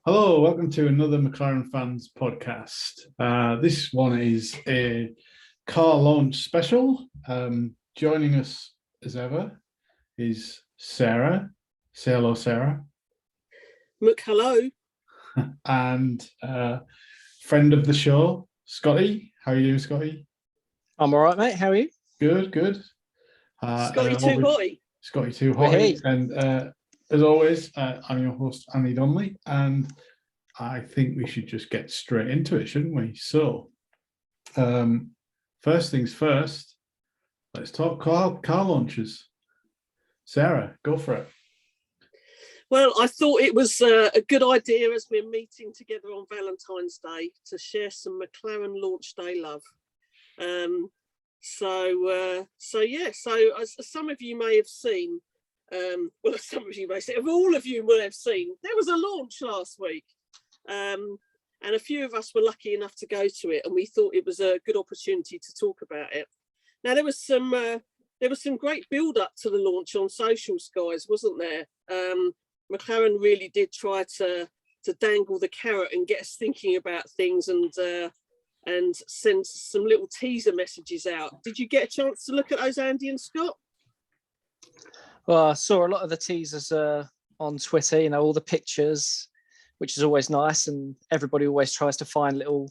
Hello, welcome to another McLaren Fans podcast. This one is a car launch special. Joining us as ever is Sarah. Say hello, Sarah. Hello. And friend of the show, Scotty. How are you doing, Scotty? I'm all right, mate. How are you? Good. Scotty Too Hotty. Scotty Too Hotty. And as always, I'm your host, Annie Donnelly, and I think we should just get straight into it, shouldn't we? So, first things first, let's talk car launches. Sarah, go for it. Well, I thought it was a good idea as we're meeting together on Valentine's Day to share some McLaren launch day love. So as some of you may have seen, all of you will have seen, there was a launch last week. And a few of us were lucky enough to go to it, and we thought it was a good opportunity to talk about it. Now, there was some great build up to the launch on socials, guys, wasn't there? McLaren really did try to dangle the carrot and get us thinking about things, and send some little teaser messages out. Did you get a chance to look at those, Andy and Scott? Well, I saw a lot of the teasers on Twitter, all the pictures, which is always nice. And everybody always tries to find little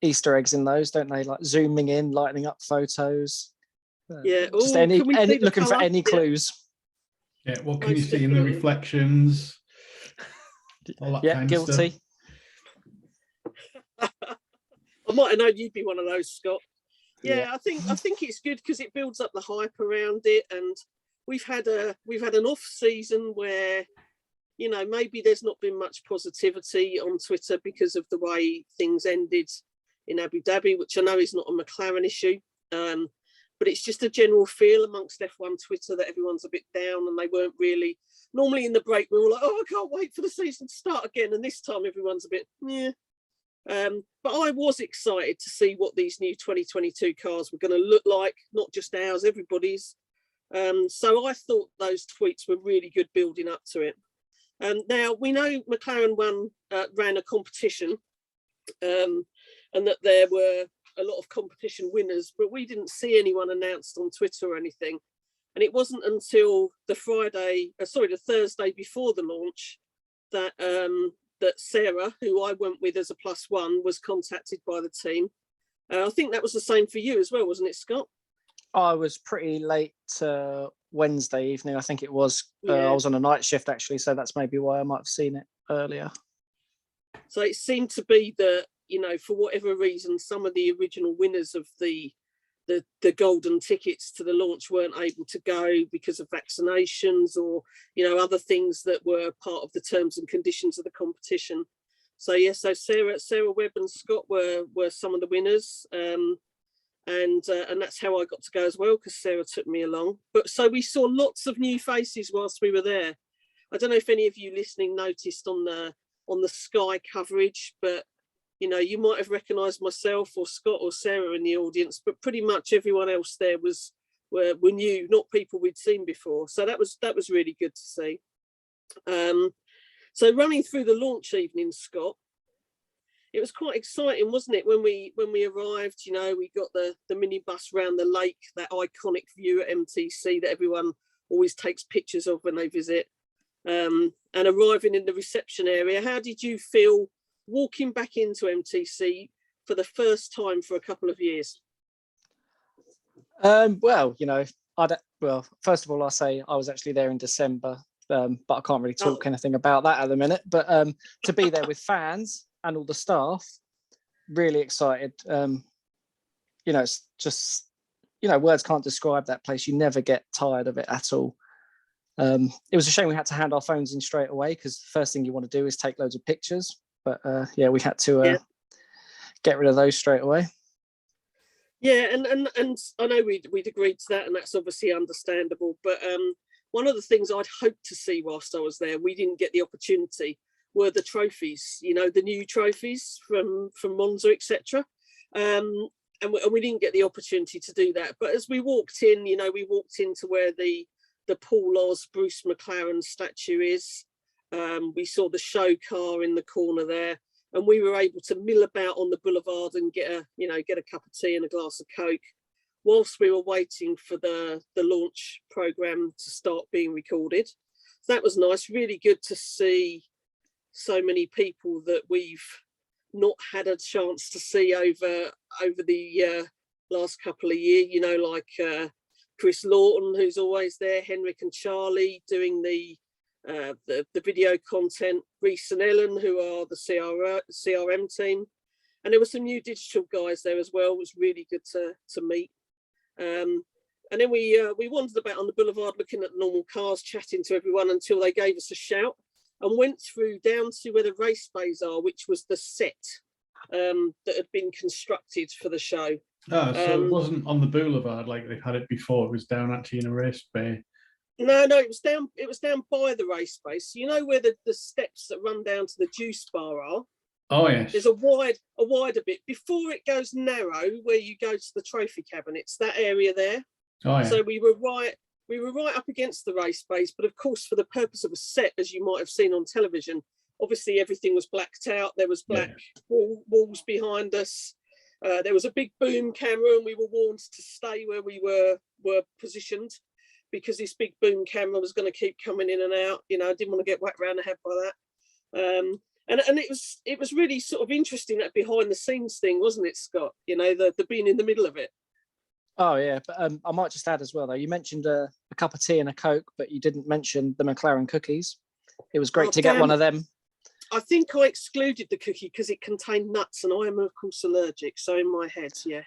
Easter eggs in those, don't they? Like zooming in, lighting up photos. Yeah. Just any looking for any clues. Yeah, what can you see in the reflections? Yeah, guilty. I might have known you'd be one of those, Scott. Yeah. I think it's good because it builds up the hype around it, and we've had an off season where maybe there's not been much positivity on Twitter because of the way things ended in Abu Dhabi, which I know is not a McLaren issue, but it's just a general feel amongst F1 Twitter that everyone's a bit down, and they weren't really. Normally in the break we were like, oh, I can't wait for the season to start again, and this time everyone's a bit yeah. But I was excited to see what these new 2022 cars were going to look like, not just ours, everybody's. So I thought those tweets were really good building up to it. Now, we know McLaren ran a competition, and that there were a lot of competition winners, but we didn't see anyone announced on Twitter or anything. And it wasn't until the Thursday before the launch that Sarah, who I went with as a +1, was contacted by the team. I think that was the same for you as well, wasn't it, Scott? I was pretty late Wednesday evening, I think it was. Yeah. I was on a night shift, actually, so that's maybe why I might have seen it earlier. So it seemed to be that, for whatever reason, some of the original winners of the golden tickets to the launch weren't able to go because of vaccinations or, other things that were part of the terms and conditions of the competition. So, so Sarah Webb and Scott were some of the winners. And that's how I got to go as well, because Sarah took me along. But so we saw lots of new faces whilst we were there. I don't know if any of you listening noticed on the Sky coverage, but you might have recognised myself or Scott or Sarah in the audience, but pretty much everyone else there were new, not people we'd seen before. So that was really good to see. So running through the launch evening, Scott, it was quite exciting, wasn't it? When we arrived, we got the minibus round the lake, that iconic view at MTC that everyone always takes pictures of when they visit. And arriving in the reception area, how did you feel walking back into MTC for the first time for a couple of years? Well, first of all, I'll say I was actually there in December, but I can't really talk anything about that at the minute. But to be there with fans and all the staff, really excited. It's just, words can't describe that place. You never get tired of it at all. It was a shame we had to hand our phones in straight away, because the first thing you want to do is take loads of pictures. But we had to get rid of those straight away. Yeah, and I know we'd agreed to that, and that's obviously understandable. But one of the things I'd hoped to see whilst I was there, we didn't get the opportunity, were the trophies. The new trophies from Monza, etc. And we didn't get the opportunity to do that. But as we walked in, we walked into where the Paul Oz Bruce McLaren statue is. We saw the show car in the corner there, and we were able to mill about on the boulevard and get a cup of tea and a glass of Coke whilst we were waiting for the launch program to start being recorded. So that was nice. Really good to see so many people that we've not had a chance to see over the last couple of years. Like Chris Lawton, who's always there, Henrik and Charlie doing the video content, Reese and Ellen, who are the CRM team, and there were some new digital guys there as well. It was really good to meet. And then we wandered about on the boulevard looking at normal cars, chatting to everyone until they gave us a shout, and went through down to where the race bays are, which was the set that had been constructed for the show. Oh, so it wasn't on the boulevard like they've had it before. It was down actually in a race bay. No, it was down by the race space. You know where the steps that run down to the juice bar are? Oh yes. There's a wider bit before it goes narrow where you go to the trophy cabinets. That area there. Oh yeah. So we were right up against the race space, but of course, for the purpose of a set, as you might have seen on television, obviously everything was blacked out. There was black walls behind us. There was a big boom camera, and we were warned to stay where we were positioned, because this big boom camera was going to keep coming in and out. I didn't want to get whacked around the head by that. And it was really sort of interesting, that behind the scenes thing, wasn't it, Scott? The being in the middle of it. Oh yeah, but I might just add as well though. You mentioned a cup of tea and a Coke, but you didn't mention the McLaren cookies. It was great to get one of them. I think I excluded the cookie because it contained nuts, and I am of course allergic. So in my head, yeah.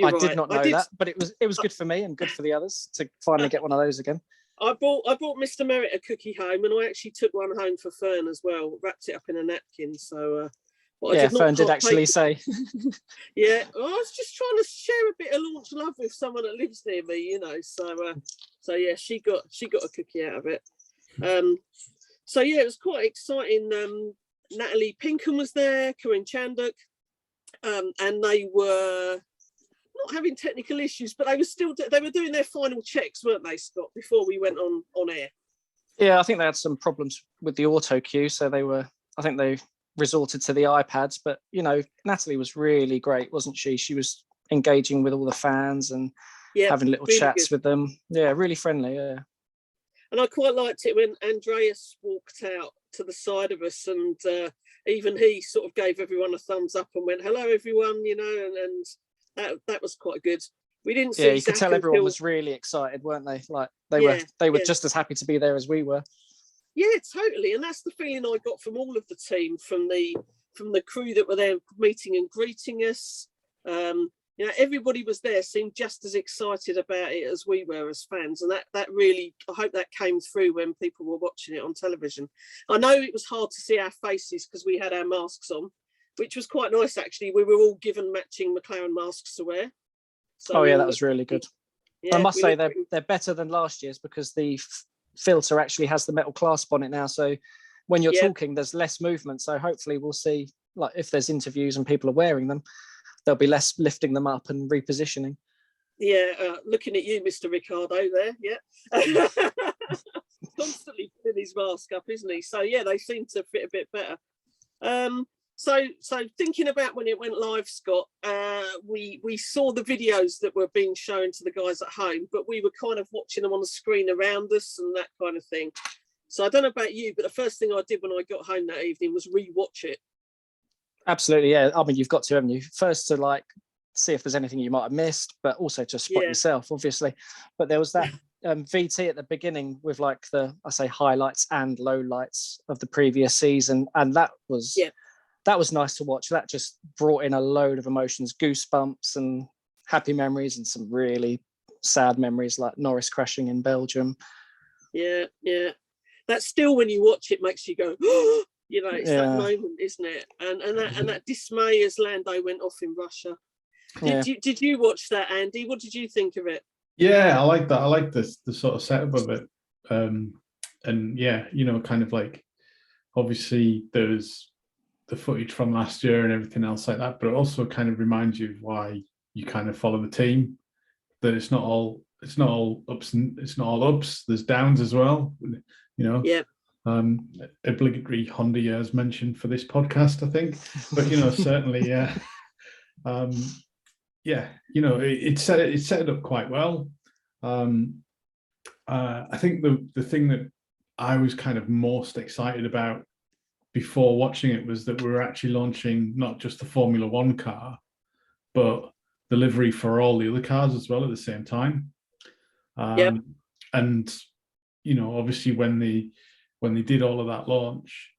I did not know that, but it was good for me and good for the others to finally get one of those again. I brought Mr. Merritt a cookie home, and I actually took one home for Fern as well. Wrapped it up in a napkin. So, Fern did actually say. Yeah, I was just trying to share a bit of launch love with someone that lives near me, So yeah, she got a cookie out of it. So yeah, it was quite exciting. Natalie Pinkham was there, Corinne Chanduk, and they were not having technical issues, but they were doing their final checks, weren't they, Scott, before we went on air? Yeah, I think they had some problems with the auto cue, so I think they resorted to the iPads. But Natalie was really great, wasn't she? She was engaging with all the fans and having little really chats with them. Yeah, really friendly. Yeah. And I quite liked it when Andreas walked out to the side of us, and even he sort of gave everyone a thumbs up and went, "Hello, everyone," and that was quite good. We didn't see. Yeah, you could tell everyone was really excited, weren't they? Like they were just as happy to be there as we were. Yeah, totally. And that's the feeling I got from all of the team, from the crew that were there meeting and greeting us. Everybody was there, seemed just as excited about it as we were as fans, and that really, I hope that came through when people were watching it on television. I know it was hard to see our faces because we had our masks on, which was quite nice actually. We were all given matching McLaren masks to wear. So, that was really good. Yeah, I must say they're better than last year's, because the filter actually has the metal clasp on it now, so when you're talking there's less movement, so hopefully we'll see, like, if there's interviews and people are wearing them, there'll be less lifting them up and repositioning. Looking at you, Mr. Ricardo there. Constantly putting his mask up, isn't he? So yeah, they seem to fit a bit better. So thinking about when it went live, Scott, we saw the videos that were being shown to the guys at home, but we were kind of watching them on the screen around us and that kind of thing. So I don't know about you, but the first thing I did when I got home that evening was re-watch it. Absolutely, yeah. I mean, you've got to, haven't you? First to see if there's anything you might have missed, but also to spot yourself, obviously. But there was that VT at the beginning with the highlights and lowlights of the previous season, and that was nice to watch. That just brought in a load of emotions, goosebumps and happy memories, and some really sad memories like Norris crashing in Belgium. Yeah. That still, when you watch it, makes you go, it's that moment, isn't it? And that dismay as Lando went off in Russia. Did you watch that, Andy? What did you think of it? Yeah, I like that. I like the sort of setup of it. And yeah, kind of like, obviously there's the footage from last year and everything else like that, but it also kind of reminds you of why you kind of follow the team. That it's not all ups, and it's not all ups. There's downs as well. Yeah. obligatory Honda years mentioned for this podcast, I think. But certainly, it set it up quite well. I think the thing that I was kind of most excited about before watching it was that we were actually launching not just the Formula One car, but the livery for all the other cars as well at the same time. And obviously when they did all of that launch,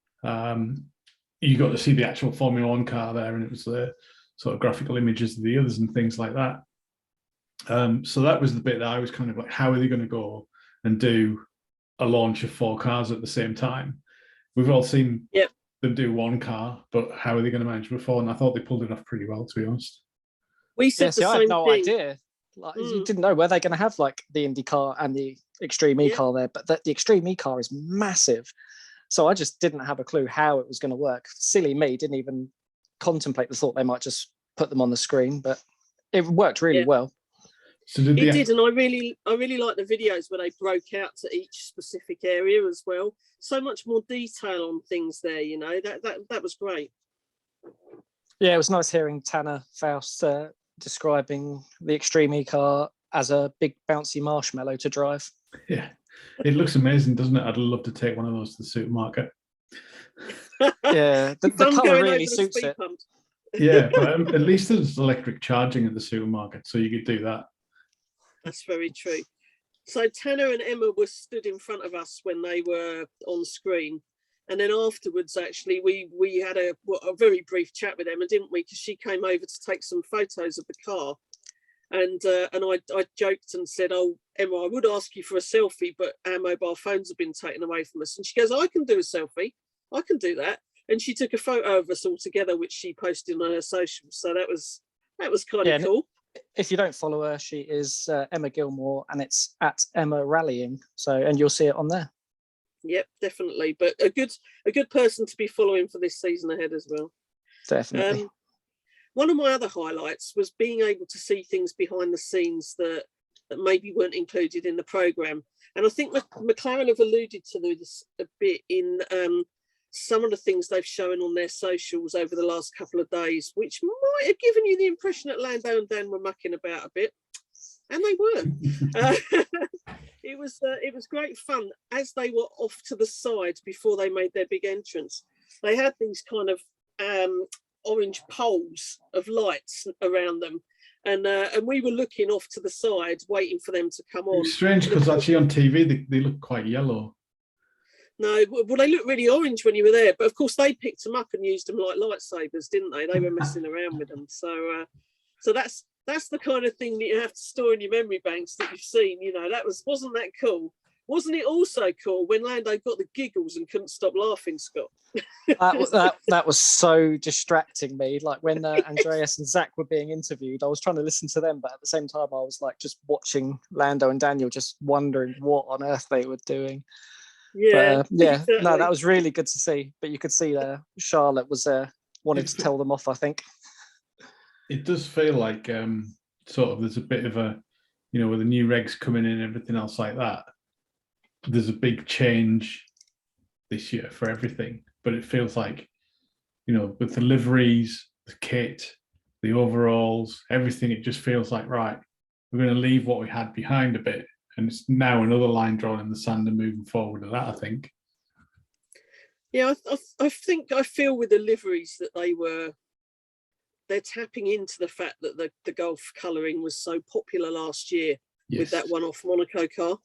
you got to see the actual Formula One car there, and it was the sort of graphical images of the others and things like that. So that was the bit that I was kind of like, how are they going to go and do a launch of 4 cars at the same time? We've all seen them do one car, but how are they going to manage before? And I thought they pulled it off pretty well, to be honest. We said the same I had no thing. idea. Like, you didn't know where they're going to have like the Indy car and the Extreme E car there, but the Extreme E car is massive. So I just didn't have a clue how it was going to work. Silly me, didn't even contemplate the thought they might just put them on the screen, but it worked really well. So it did, and I really like the videos where they broke out to each specific area as well. So much more detail on things there, that was great. Yeah, it was nice hearing Tanner Faust describing the Extreme E car as a big bouncy marshmallow to drive. Yeah, it looks amazing, doesn't it? I'd love to take one of those to the supermarket. Yeah, the colour really suits it. Yeah, but at least there's electric charging at the supermarket, so you could do that. That's very true. So Tanner and Emma were stood in front of us when they were on screen. And then afterwards, actually, we had a very brief chat with Emma, didn't we? Because she came over to take some photos of the car. And I joked and said, "Oh, Emma, I would ask you for a selfie, but our mobile phones have been taken away from us." And she goes, "I can do a selfie. I can do that." And she took a photo of us all together, which she posted on her socials. So that was kind of cool. If you don't follow her, she is Emma Gilmore, and it's at Emma Rallying. So, and you'll see it on there. Yep, definitely. But a good person to be following for this season ahead as well. Definitely. One of my other highlights was being able to see things behind the scenes that maybe weren't included in the programme. And I think McLaren have alluded to this a bit in some of the things they've shown on their socials over the last couple of days, which might have given you the impression that Lando and Dan were mucking about a bit. And they weren't. It was great fun as they were off to the side before they made their big entrance. They had these kind of orange poles of lights around them, and we were looking off to the side, waiting for them to come on. It's strange because actually on TV they look quite yellow. No, well, they looked really orange when you were there, but of course they picked them up and used them like lightsabers, didn't they? They were messing around with them. So that's the kind of thing that you have to store in your memory banks that you've seen. Wasn't that cool? Wasn't it also cool when Lando got the giggles and couldn't stop laughing, Scott? that was so distracting me. Like when Andreas and Zach were being interviewed, I was trying to listen to them, but at the same time I was like just watching Lando and Daniel, just wondering what on earth they were doing. Yeah, exactly. No, that was really good to see. But you could see Charlotte was wanted to tell them off, I think. It does feel like sort of there's a bit of a, with the new regs coming in and everything else like that, there's a big change this year for everything. But it feels like, with the liveries, the kit, the overalls, everything, it just feels like, right, we're going to leave what we had behind a bit. And it's now another line drawn in the sand and moving forward to that, I think. Yeah, I feel with the liveries that they're tapping into the fact that the Gulf colouring was so popular last year with that one-off Monaco car.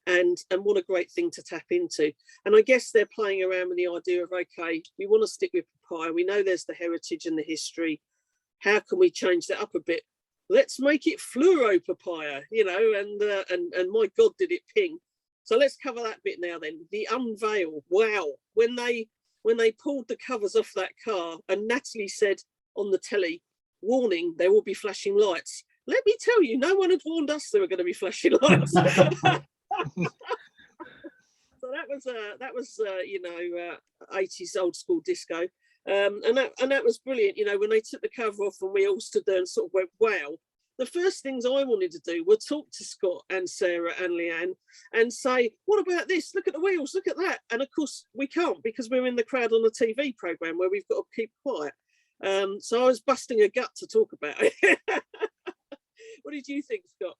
And what a great thing to tap into. And I guess they're playing around with the idea of, okay, we want to stick with papaya. We know there's the heritage and the history. How can we change that up a bit? Let's make it fluoro papaya, and my God, did it ping. So let's cover that bit now then. The unveil. Wow. When they pulled the covers off that car and Natalie said on the telly, warning, there will be flashing lights. Let me tell you, no one had warned us there were going to be flashing lights. So that was 80s old school disco, and that was brilliant. When they took the cover off and we all stood there and sort of went, wow, the first things I wanted to do were talk to Scott and Sarah and Leanne and say, what about this? Look at the wheels, look at that. And of course we can't, because we're in the crowd on a TV programme where we've got to keep quiet. So I was busting a gut to talk about it. What did you think, Scott?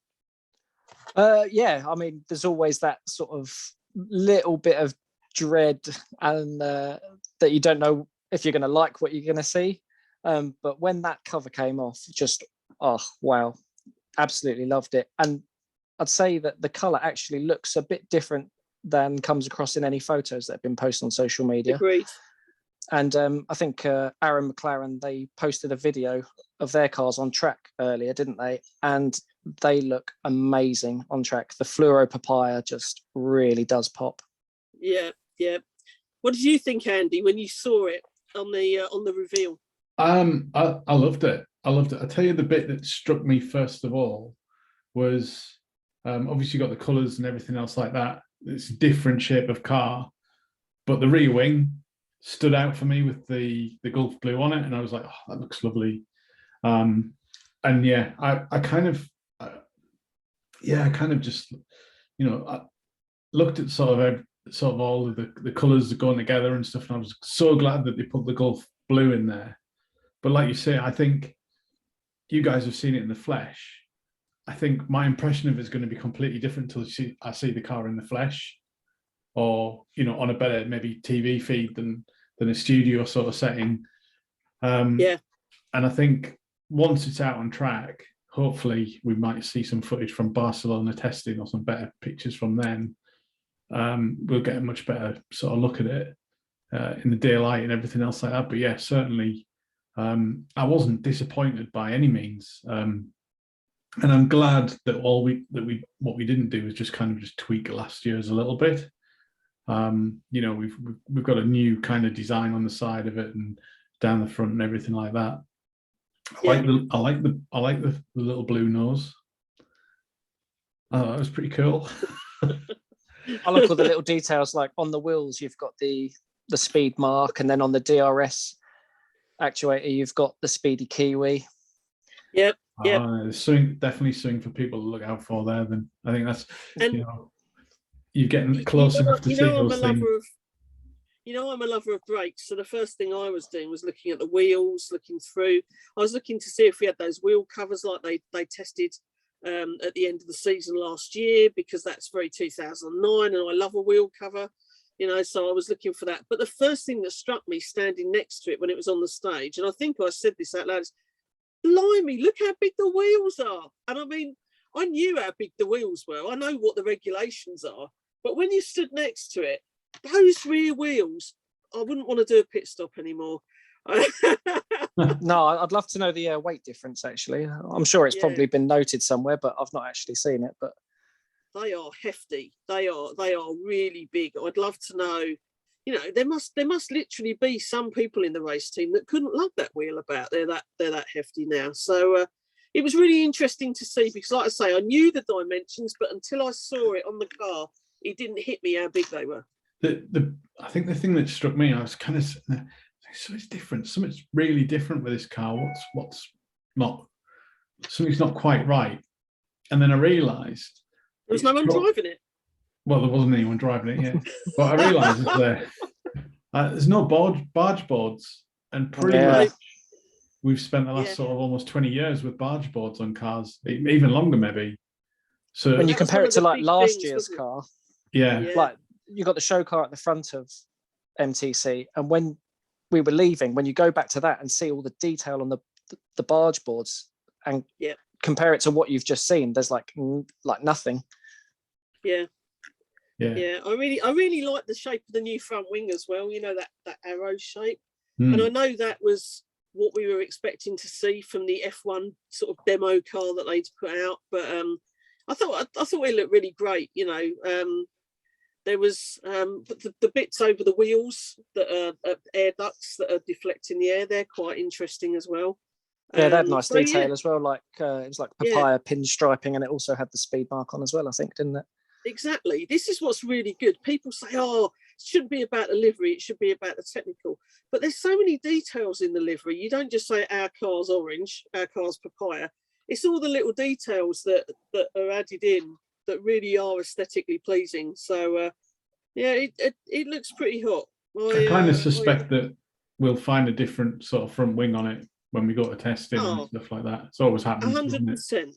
Yeah, I mean, there's always that sort of little bit of dread and that you don't know if you're going to like what you're going to see. But when that cover came off, just, oh, wow, absolutely loved it. And I'd say that the colour actually looks a bit different than comes across in any photos that have been posted on social media. Agreed. And I think Aaron McLaren, they posted a video of their cars on track earlier, didn't they? And they look amazing on track. The fluoro papaya just really does pop. Yeah, yeah. What did you think, Andy, when you saw it on the reveal? I loved it. I loved it. I tell you, the bit that struck me first of all was obviously you got the colours and everything else like that. It's a different shape of car, but the rear wing stood out for me with the Gulf blue on it, and I was like, oh, that looks lovely. And yeah, I kind of just, I looked at sort of all of the colours going together and stuff, and I was so glad that they put the Gulf blue in there. But like you say, I think you guys have seen it in the flesh. I think my impression of it is going to be completely different until I see the car in the flesh, or on a better maybe TV feed than a studio sort of setting. Yeah. And I think once it's out on track, hopefully we might see some footage from Barcelona testing or some better pictures from them. We'll get a much better sort of look at it in the daylight and everything else like that. But yeah, certainly I wasn't disappointed by any means. And I'm glad that what we didn't do is just kind of just tweak last year's a little bit. We've got a new kind of design on the side of it and down the front and everything like that. I like the little blue nose. Oh, that was pretty cool. I like all the little details, like on the wheels, you've got the speed mark, and then on the DRS actuator, you've got the Speedy Kiwi. Yep. Yep. Definitely something for people to look out for there. Then I think that's you're getting close enough to see those things. I'm a lover of brakes. So the first thing I was doing was looking at the wheels, looking through. I was looking to see if we had those wheel covers like they tested at the end of the season last year, because that's very 2009, and I love a wheel cover. So I was looking for that. But the first thing that struck me standing next to it when it was on the stage, and I think I said this out loud, is, blimey, look how big the wheels are. And I mean, I knew how big the wheels were. I know what the regulations are. But when you stood next to it, those rear wheels, I wouldn't want to do a pit stop anymore. No, I'd love to know the weight difference, actually. I'm sure it's probably been noted somewhere, but I've not actually seen it. But they are hefty. They are really big. I'd love to know. There must literally be some people in the race team that couldn't lug that wheel about. They're that hefty now. So it was really interesting to see, because, like I say, I knew the dimensions, but until I saw it on the car, it didn't hit me how big they were. I think the thing that struck me, I was kind of, so it's different. Something's really different with this car. Something's not quite right. And then I realised there was no one driving it. Well, there wasn't anyone driving it yet. But I realised there's no barge boards, and pretty much we've spent the last sort of almost 20 years with barge boards on cars, even longer maybe. So when you compare it to like last year's car, like you got the show car at the front of MTC, and when we were leaving, when you go back to that and see all the detail on the barge boards and compare it to what you've just seen, there's like nothing. Yeah. I really like the shape of the new front wing as well. That arrow shape, and I know that was what we were expecting to see from the F1 sort of demo car that they'd put out. But I thought it looked really great. There was the bits over the wheels that are air ducts that are deflecting the air. They're quite interesting as well. Yeah, they had nice detail as well. Like it was like papaya pinstriping, and it also had the speed mark on as well, I think, didn't it? Exactly. This is what's really good. People say, oh, it shouldn't be about the livery, it should be about the technical. But there's so many details in the livery. You don't just say our car's orange, our car's papaya. it's all the little details that are added in that really are aesthetically pleasing. So yeah, it looks pretty hot. I kind of suspect that we'll find a different sort of front wing on it when we go to testing and stuff like that. It's always happens. 100%.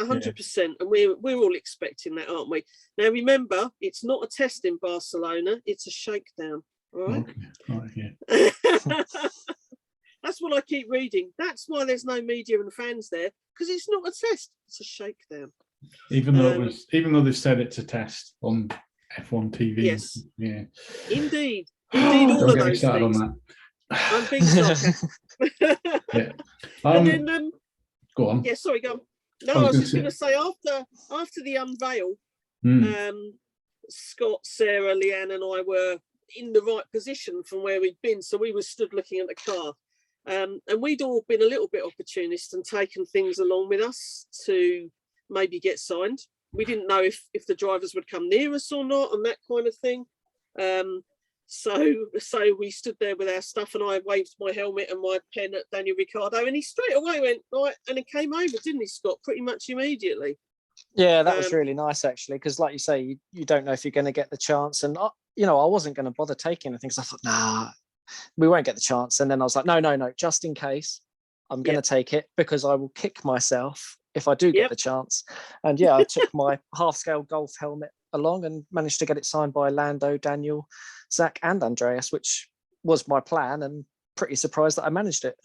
100%, and we're all expecting that, aren't we? Now remember, it's not a test in Barcelona, it's a shakedown. All right. Okay. Yeah. That's what I keep reading. That's why there's no media and fans there, because it's not a test, it's a shakedown. Even though they've said it's a test on F1 TV. Yes. Yeah. Indeed. All of those things. On that. I'm being sarcastic. Yeah. And then go on. Yeah, sorry, go on. No, I was just going to say after the unveil, Scott, Sarah, Leanne, and I were in the right position from where we'd been, so we were stood looking at the car, and we'd all been a little bit opportunist and taken things along with us to maybe get signed. We didn't know if the drivers would come near us or not, and that kind of thing. So we stood there with our stuff, and I waved my helmet and my pen at Daniel Ricciardo, and he straight away went right, and he came over, didn't he, Scott? Pretty much immediately. Yeah, that was really nice actually, because like you say, you don't know if you're going to get the chance, and I wasn't going to bother taking anything because I thought, nah, we won't get the chance. And then I was like, no, just in case, I'm going to take it because I will kick myself if I do get the chance. And yeah, I took my half-scale golf helmet along and managed to get it signed by Lando, Daniel, Zach and Andreas, which was my plan, and pretty surprised that I managed it.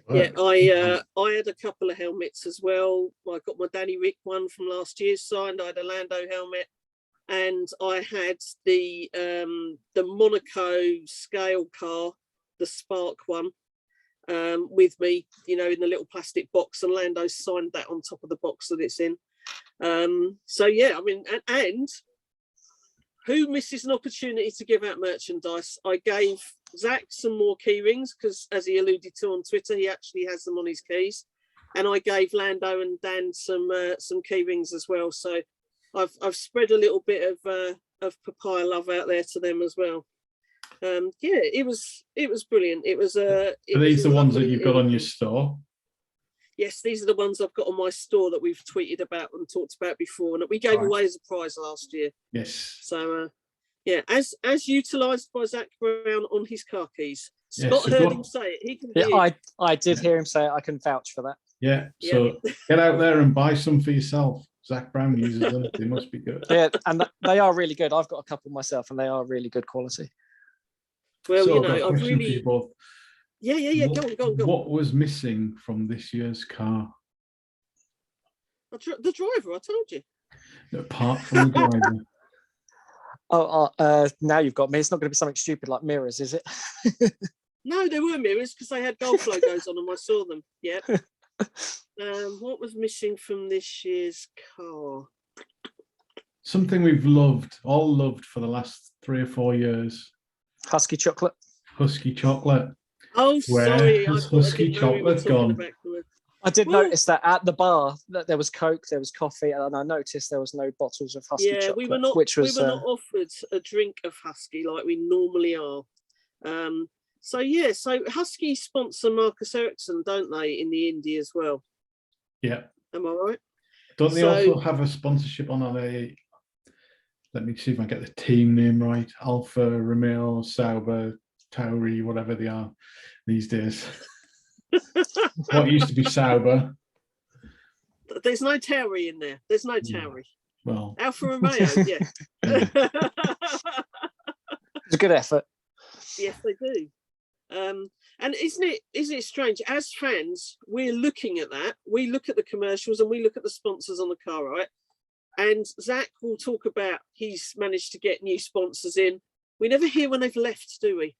Yeah, I had a couple of helmets as well. I got my Danny Rick one from last year signed. I had a Lando helmet, and I had the Monaco scale car, the Spark one, with me, in the little plastic box, and Lando signed that on top of the box that it's in. So yeah, I mean, and who misses an opportunity to give out merchandise? I gave Zach some more key rings because, as he alluded to on Twitter, he actually has them on his keys, and I gave Lando and Dan some key rings as well. So I've spread a little bit of papaya love out there to them as well. Yeah, it was brilliant. It was Are these the ones that you've got on your store? Yes, these are the ones I've got on my store that we've tweeted about and talked about before, and that we gave away as a prize last year. Yes. So, yeah, as utilised by Zach Brown on his car keys. Scott heard him say it. He can hear it. I did hear him say it. I can vouch for that. Yeah. So get out there and buy some for yourself. Zach Brown uses them. They must be good. Yeah, and they are really good. I've got a couple myself, and they are really good quality. Well, so I've really. Yeah. Go on. What was missing from this year's car? The driver, I told you. Apart from the driver. Now you've got me. It's not going to be something stupid like mirrors, is it? No, there were mirrors because they had golf logos on them. I saw them. Yeah. What was missing from this year's car? Something we've all loved for the last 3 or 4 years. Husky chocolate. Husky chocolate. Oh, sorry. Where has Husky chocolate gone? I did notice that at the bar that there was Coke, there was coffee, and I noticed there was no bottles of Husky chocolate. We were not offered a drink of Husky like we normally are. So Husky sponsor Marcus Ericsson, don't they, in the Indy as well? Yeah. Am I right? Don't they also have a sponsorship on a? Let me see if I get the team name right. Alfa Romeo, Sauber, Tauri, whatever they are these days. What used to be Sauber. There's no Tauri in there. There's no Tauri. Well, Alfa Romeo, yeah. It's a good effort. Yes, they do. And isn't it strange? As fans, we're looking at that. We look at the commercials and we look at the sponsors on the car, right? And Zach will talk about he's managed to get new sponsors in. We never hear when they've left, do we?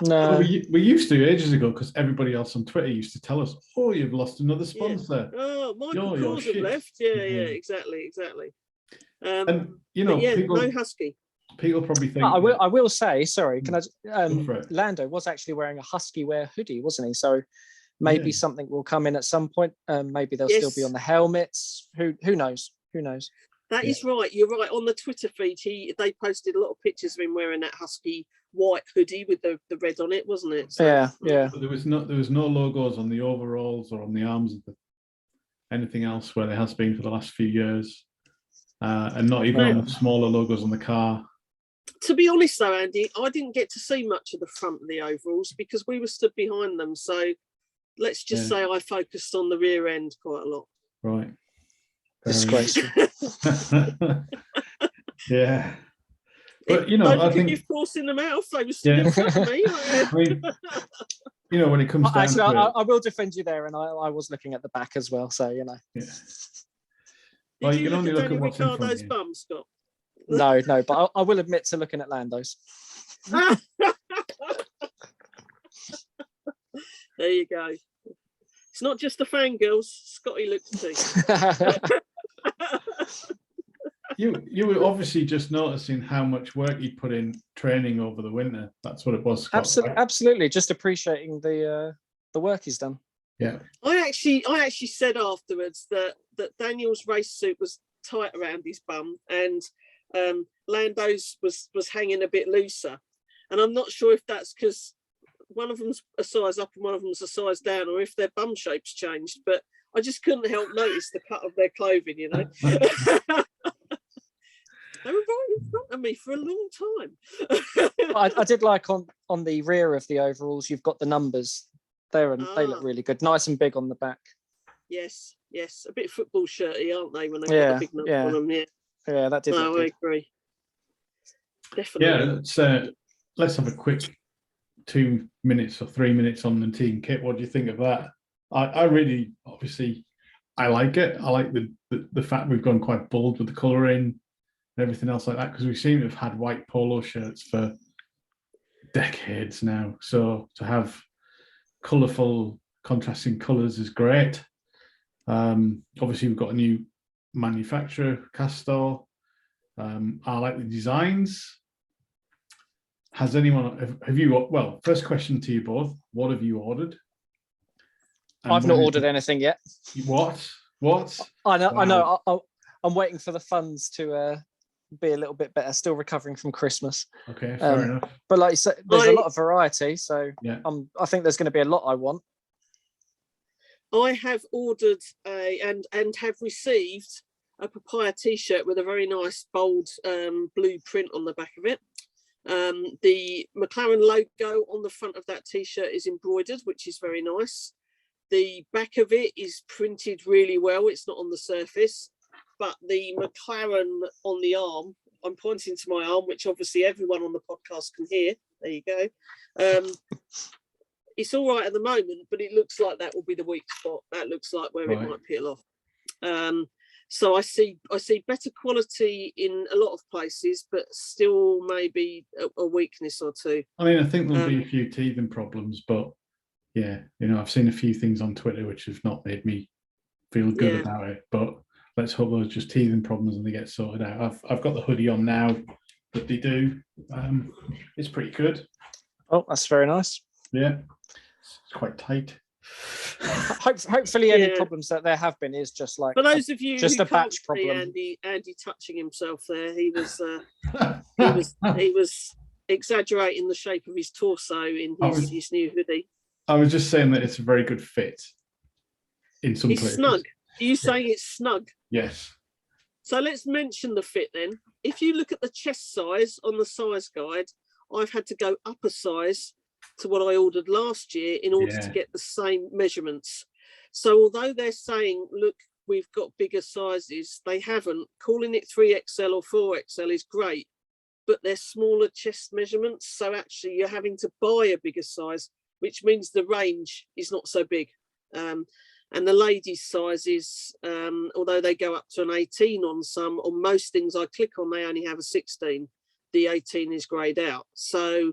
No. Well, we used to ages ago because everybody else on Twitter used to tell us, "Oh, you've lost another sponsor." Yeah. Oh, Michael Kors have left. Yeah, exactly. And people, no Husky. People probably think. I will say, sorry, can I? Lando was actually wearing a Husky wear hoodie, wasn't he? So maybe something will come in at some point. Maybe they'll still be on the helmets. Who knows? Who knows? That is right. You're right. On the Twitter feed, they posted a lot of pictures of him wearing that Husky white hoodie with the red on it, wasn't it? So, yeah. But there was no logos on the overalls or on the arms of anything else where there has been for the last few years, and not even on the smaller logos on the car. To be honest though, Andy, I didn't get to see much of the front of the overalls because we were stood behind them. So let's just say I focused on the rear end quite a lot. Right. Disgraceful. Yeah. But, you know, don't I look think at you forcing them out. They were stood in front of me. I mean, you know, when it comes down Actually, to I will defend you there, and I was looking at the back as well. So you know. Yeah. Did you look at Danny Ricciardo's bum, Scott? No, but I will admit to looking at Lando's. There you go. It's not just the fangirls. Scotty looks too. You were obviously just noticing how much work you put in training over the winter. That's what it was, Scott, Absolutely, right? absolutely. Just appreciating the work he's done. Yeah. I actually said afterwards that Daniel's race suit was tight around his bum, and Lando's was hanging a bit looser. And I'm not sure if that's because one of them's a size up and one of them's a size down, or if their bum shape's changed. But I just couldn't help notice the cut of their clothing, you know. They were right in front of me for a long time. I did like on the rear of the overalls, you've got the numbers there, and they look really good, nice and big on the back. Yes, a bit football shirty, aren't they? When they got the big number on them, yeah, that did. No, I agree. Definitely. Yeah, let's have a quick 2 minutes or 3 minutes on the team kit. What do you think of that? I really, obviously, I like it. I like the fact we've gone quite bold with the colouring and everything else like that, because we seem to have had white polo shirts for decades now. So to have colourful, contrasting colours is great. Obviously, we've got a new manufacturer, Castor. I like the designs. Has anyone, have you, well, first question to you both, what have you ordered? And I've not ordered anything yet. What? I know. Wow. I know. I'm waiting for the funds to be a little bit better. Still recovering from Christmas. Okay, fair enough. But like you said, there's a lot of variety. So yeah, I think there's going to be a lot I want. I have ordered and have received a papaya T-shirt with a very nice bold blue print on the back of it. The McLaren logo on the front of that T-shirt is embroidered, which is very nice. The back of it is printed really well. It's not on the surface, but the McLaren on the arm, I'm pointing to my arm, which obviously everyone on the podcast can hear. There you go. It's all right at the moment, but it looks like that will be the weak spot. That looks like where it might peel off. So I see better quality in a lot of places, but still maybe a weakness or two. I mean, I think there'll be a few teething problems, but yeah, you know, I've seen a few things on Twitter which have not made me feel good about it. But let's hope those are just teething problems and they get sorted out. I've got the hoodie on now that they do. It's pretty good. Oh, that's very nice. Yeah, it's quite tight. Hopefully, any problems that there have been is just like for those of you just who a batch problem. Andy touching himself there. He was exaggerating the shape of his torso in his new hoodie. I was just saying that it's a very good fit in some places. It's snug. Are you saying it's snug? Yes. So let's mention the fit then. If you look at the chest size on the size guide, I've had to go up a size to what I ordered last year in order to get the same measurements. So although they're saying, look, we've got bigger sizes, they haven't. Calling it 3XL or 4XL is great, but they're smaller chest measurements. So actually you're having to buy a bigger size, which means the range is not so big. And the ladies' sizes, although they go up to an 18 on most things I click on, they only have a 16. The 18 is greyed out. So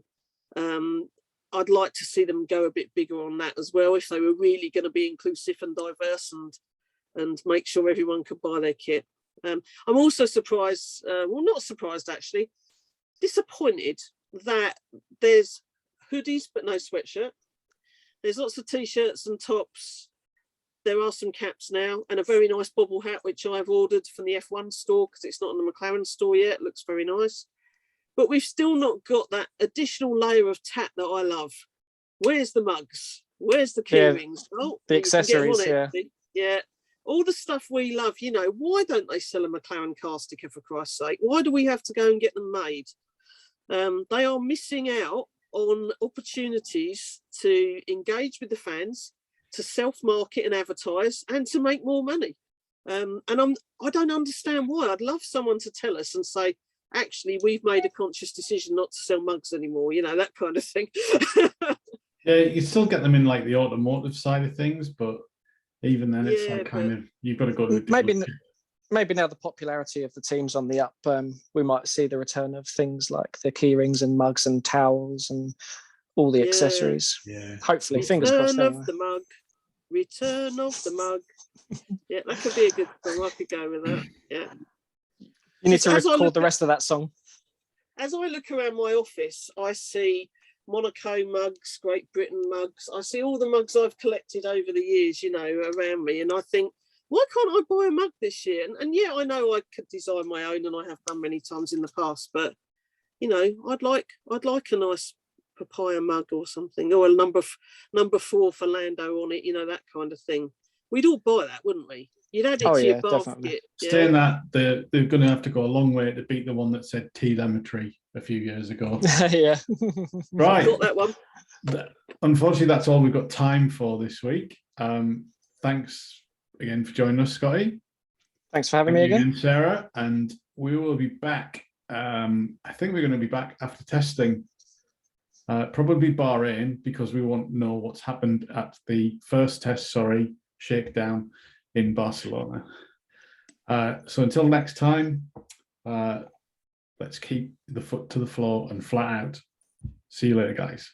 I'd like to see them go a bit bigger on that as well, if they were really going to be inclusive and diverse and make sure everyone could buy their kit. I'm also surprised, not surprised actually, disappointed that there's hoodies but no sweatshirt. There's lots of t-shirts and tops. There are some caps now and a very nice bobble hat, which I've ordered from the F1 store because it's not in the McLaren store yet. It looks very nice. But we've still not got that additional layer of tat that I love. Where's the mugs? Where's the key rings? Oh, the accessories, yeah. all the stuff we love, you know, why don't they sell a McLaren car sticker, for Christ's sake? Why do we have to go and get them made? They are missing out on opportunities to engage with the fans, to self-market and advertise, and to make more money. And I don't understand why. I'd love someone to tell us and say, actually, we've made a conscious decision not to sell mugs anymore, you know, that kind of thing. Yeah, you still get them in like the automotive side of things, but even then, it's like kind of, you've got to go to a maybe now the popularity of the team's on the up, we might see the return of things like the key rings and mugs and towels and all the accessories. Yeah. Hopefully, fingers crossed. Return of the mug. Return of the mug. Yeah, that could be a good song. I could go with that. Yeah. You need to record the rest of that song. As I look around my office, I see Monaco mugs, Great Britain mugs. I see all the mugs I've collected over the years, you know, around me. And I think, why can't I buy a mug this year? And yeah, I know I could design my own, and I have done many times in the past, but you know, I'd like a nice papaya mug or something, or a number 4 for Lando on it, you know, that kind of thing. We'd all buy that, wouldn't we? You'd add it to your basket. Definitely. Saying that, they're going to have to go a long way to beat the one that said telemetry a few years ago. Yeah. Right. Got that one. Unfortunately, that's all we've got time for this week. Thanks again for joining us, Scotty. Thanks for having me again, Sarah. And we will be back. I think we're going to be back after testing. Probably Bahrain, because we want to know what's happened at the first test, shakedown in Barcelona. So until next time, let's keep the foot to the floor and flat out. See you later, guys.